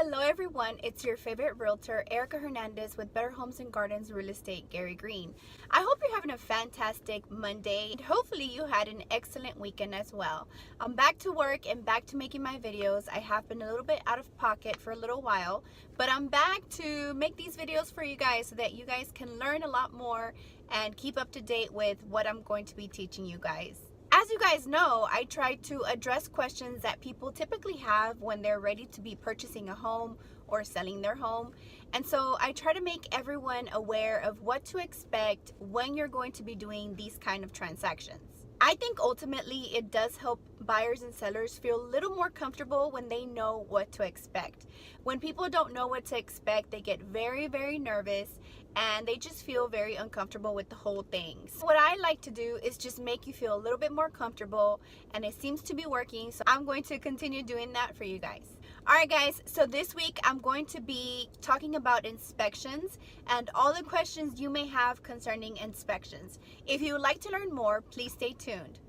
Hello everyone, it's your favorite realtor, Erica Hernandez with Better Homes and Gardens Real Estate, Gary Green. I hope you're having a fantastic Monday and hopefully you had an excellent weekend as well. I'm back to work and back to making my videos. I have been a little bit out of pocket for a little while, but I'm back to make these videos for you guys so that you guys can learn a lot more and keep up to date with what I'm going to be teaching you guys. As you guys know, I try to address questions that people typically have when they're ready to be purchasing a home or selling their home. And so I try to make everyone aware of what to expect when you're going to be doing these kind of transactions. I think ultimately it does help buyers and sellers feel a little more comfortable when they know what to expect. When people don't know what to expect, they get very, very nervous and they just feel very uncomfortable with the whole thing. So what I like to do is just make you feel a little bit more comfortable, and it seems to be working, so I'm going to continue doing that for you guys. Alright guys, so this week I'm going to be talking about inspections and all the questions you may have concerning inspections. If you would like to learn more, please stay tuned.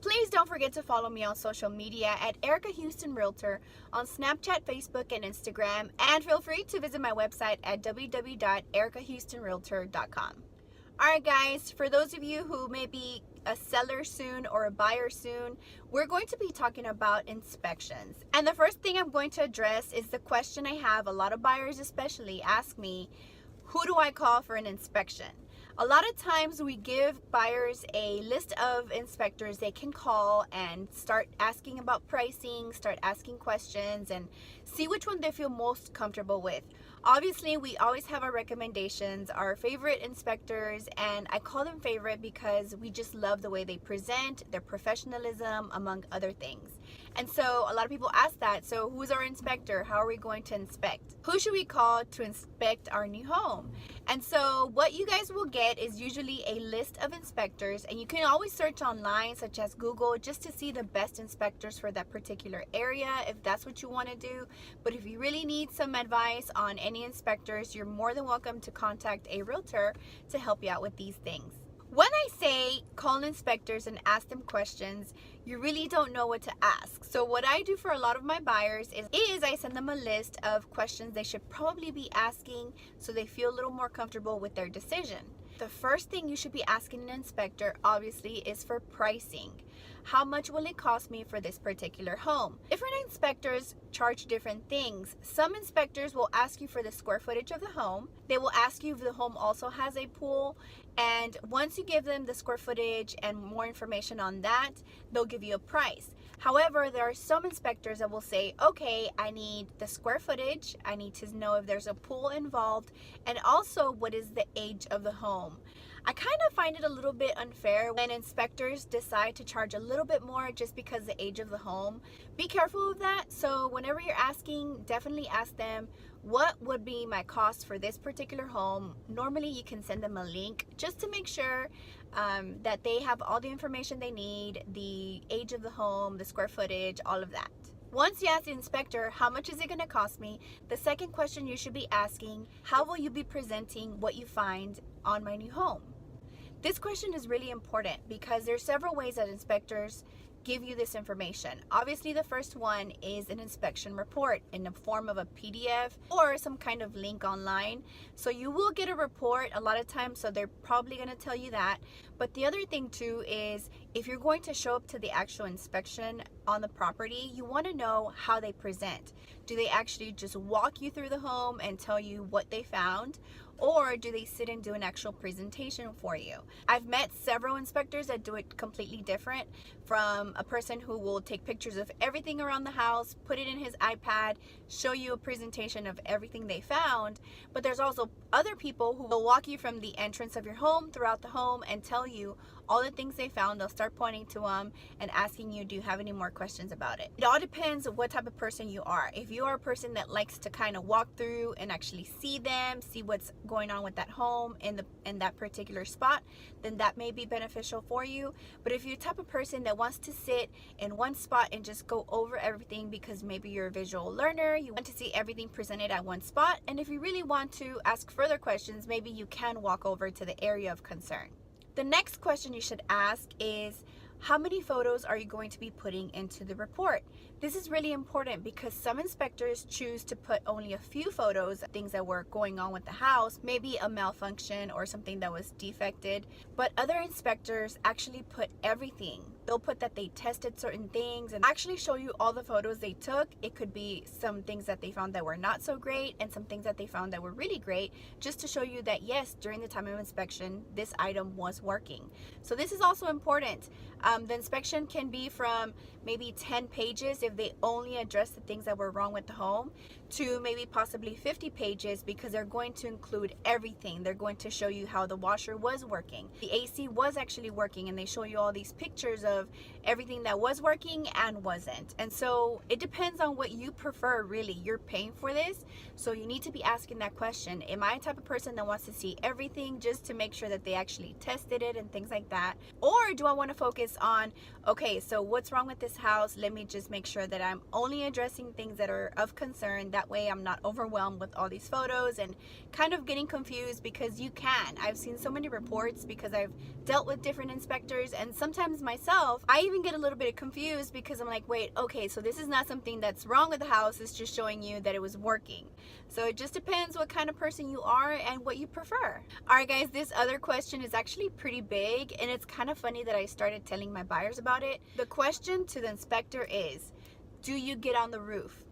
Please don't forget to follow me on social media at Erica Houston Realtor on Snapchat, Facebook, and Instagram. And feel free to visit my website at www.erikahoustonrealtor.com. Alright guys, for those of you who may be a seller soon or a buyer soon, we're going to be talking about inspections. And the first thing I'm going to address is the question I have a lot of buyers especially ask me: who do I call for an inspection? A lot of times we give buyers a list of inspectors they can call and start asking about pricing, start asking questions, and see which one they feel most comfortable with. Obviously, we always have our recommendations, our favorite inspectors, and I call them favorite because we just love the way they present, their professionalism, among other things. And so a lot of people ask that, so who's our inspector? How are we going to inspect? Who should we call to inspect our new home? And so what you guys will get is usually a list of inspectors, and you can always search online, such as Google, just to see the best inspectors for that particular area if that's what you want to do. But if you really need some advice on any inspectors, you're more than welcome to contact a realtor to help you out with these things. When I say call inspectors and ask them questions, you really don't know what to ask. So what I do for a lot of my buyers is I send them a list of questions they should probably be asking so they feel a little more comfortable with their decision. The first thing you should be asking an inspector, obviously, is for pricing. How much will it cost me for this particular home? Different inspectors charge different things. Some inspectors will ask you for the square footage of the home. They will ask you if the home also has a pool. And once you give them the square footage and more information on that, they'll give you a price. However, there are some inspectors that will say, okay, I need the square footage, I need to know if there's a pool involved, and also what is the age of the home. I kind of find it a little bit unfair when inspectors decide to charge a little bit more just because the age of the home. Be careful of that. So whenever you're asking, definitely ask them, what would be my cost for this particular home? Normally you can send them a link just to make sure that they have all the information they need, the age of the home, the square footage, all of that. Once you ask the inspector, how much is it going to cost me? The second question you should be asking, how will you be presenting what you find on my new home? This question is really important because there's several ways that inspectors give you this information. Obviously, the first one is an inspection report in the form of a PDF or some kind of link online. So you will get a report a lot of times, so they're probably going to tell you that. But the other thing too is if you're going to show up to the actual inspection on the property, you want to know how they present. Do they actually just walk you through the home and tell you what they found? Or do they sit and do an actual presentation for you? I've met several inspectors that do it completely different, from a person who will take pictures of everything around the house, put it in his iPad, show you a presentation of everything they found. But there's also other people who will walk you from the entrance of your home throughout the home and tell you all the things they found. They'll start pointing to them and asking you, do you have any more questions about it? It all depends on what type of person you are. If you are a person that likes to kind of walk through and actually see them, see what's going on with that home in that particular spot, then that may be beneficial for you. But if you're the type of person that wants to sit in one spot and just go over everything because maybe you're a visual learner, you want to see everything presented at one spot, and if you really want to ask further questions, maybe you can walk over to the area of concern. The next question you should ask is, How many photos are you going to be putting into the report? This is really important because some inspectors choose to put only a few photos, things that were going on with the house, maybe a malfunction or something that was defected, but other inspectors actually put everything. They'll put that they tested certain things and actually show you all the photos they took. It could be some things that they found that were not so great and some things that they found that were really great, just to show you that yes, during the time of inspection, this item was working. So this is also important. The inspection can be from maybe 10 pages if they only address the things that were wrong with the home, to maybe possibly 50 pages because they're going to include everything. They're going to show you how the washer was working, the AC was actually working, and they show you all these pictures of everything that was working and wasn't. And so it depends on what you prefer, really. You're paying for this, so you need to be asking that question. Am I a type of person that wants to see everything just to make sure that they actually tested it and things like that? Or do I want to focus on, okay, so what's wrong with this house? Let me just make sure that I'm only addressing things that are of concern. That way I'm not overwhelmed with all these photos and kind of getting confused, because you can. I've seen so many reports because I've dealt with different inspectors, and sometimes myself, I even get a little bit confused because I'm like, wait, okay, so this is not something that's wrong with the house, it's just showing you that it was working. So it just depends what kind of person you are and what you prefer. All right, guys, this other question is actually pretty big, and it's kind of funny that I started telling my buyers about it. The question to the inspector is, do you get on the roof?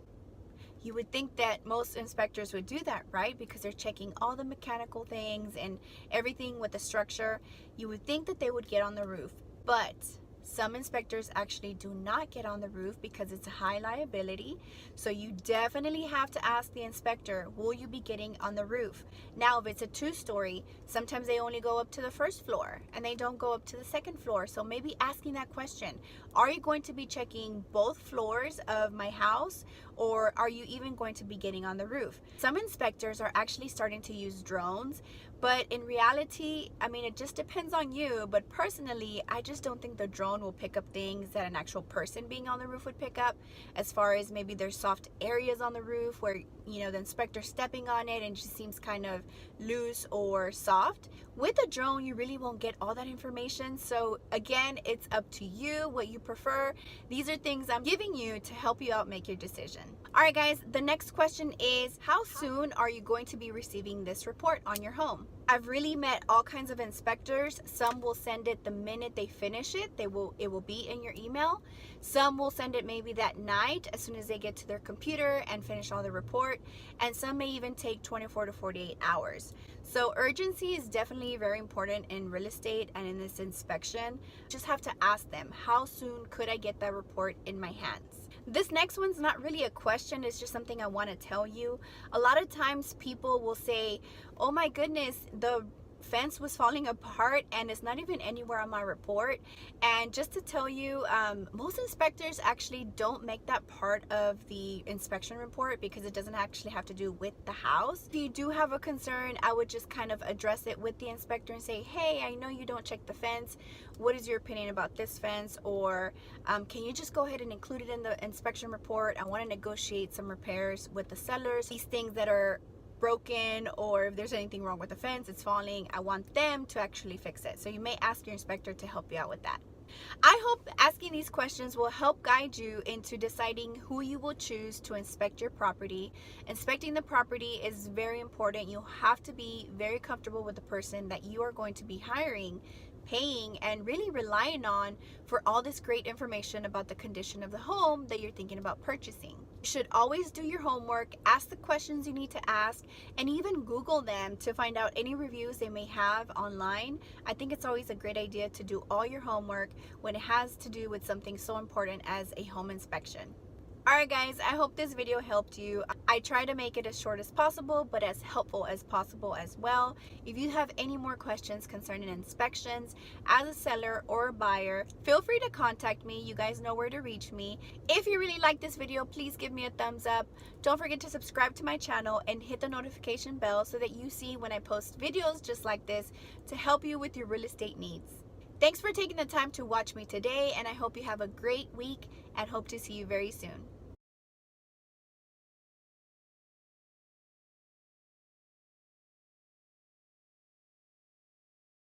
You would think that most inspectors would do that, right? Because they're checking all the mechanical things and everything with the structure. You would think that they would get on the roof, but some inspectors actually do not get on the roof because it's a high liability. So you definitely have to ask the inspector, will you be getting on the roof? Now, if it's a 2-story, sometimes they only go up to the first floor and they don't go up to the second floor. So maybe asking that question, are you going to be checking both floors of my house, or are you even going to be getting on the roof? Some inspectors are actually starting to use drones, but in reality, I mean, it just depends on you. But personally, I just don't think the drone will pick up things that an actual person being on the roof would pick up, as far as maybe there's soft areas on the roof where, you know, the inspector stepping on it and it just seems kind of loose or soft. With a drone, you really won't get all that information. So again, it's up to you what you prefer. These are things I'm giving you to help you out make your decision. All right, guys, the next question is, how soon are you going to be receiving this report on your home? I've really met all kinds of inspectors. Some will send it the minute they finish it. It will be in your email. Some will send it maybe that night as soon as they get to their computer and finish all the report. And some may even take 24 to 48 hours. So urgency is definitely very important in real estate and in this inspection. Just have to ask them, how soon could I get that report in my hands? This next one's not really a question, it's just something I want to tell you. A lot of times people will say, oh my goodness, the fence was falling apart and it's not even anywhere on my report. And just to tell you, most inspectors actually don't make that part of the inspection report because it doesn't actually have to do with the house. If you do have a concern, I would just kind of address it with the inspector and say, hey, I know you don't check the fence. What is your opinion about this fence? Or can you just go ahead and include it in the inspection report? I want to negotiate some repairs with the sellers. These things that are broken, or if there's anything wrong with the fence, it's falling, I want them to actually fix it. So you may ask your inspector to help you out with that. I hope asking these questions will help guide you into deciding who you will choose to inspect your property. Inspecting the property is very important. You have to be very comfortable with the person that you are going to be hiring, paying, and really relying on for all this great information about the condition of the home that you're thinking about purchasing. You should always do your homework, ask the questions you need to ask, and even Google them to find out any reviews they may have online. I think it's always a great idea to do all your homework when it has to do with something so important as a home inspection. Alright guys, I hope this video helped you. I try to make it as short as possible, but as helpful as possible as well. If you have any more questions concerning inspections as a seller or a buyer, feel free to contact me. You guys know where to reach me. If you really like this video, please give me a thumbs up. Don't forget to subscribe to my channel and hit the notification bell so that you see when I post videos just like this to help you with your real estate needs. Thanks for taking the time to watch me today, and I hope you have a great week and hope to see you very soon.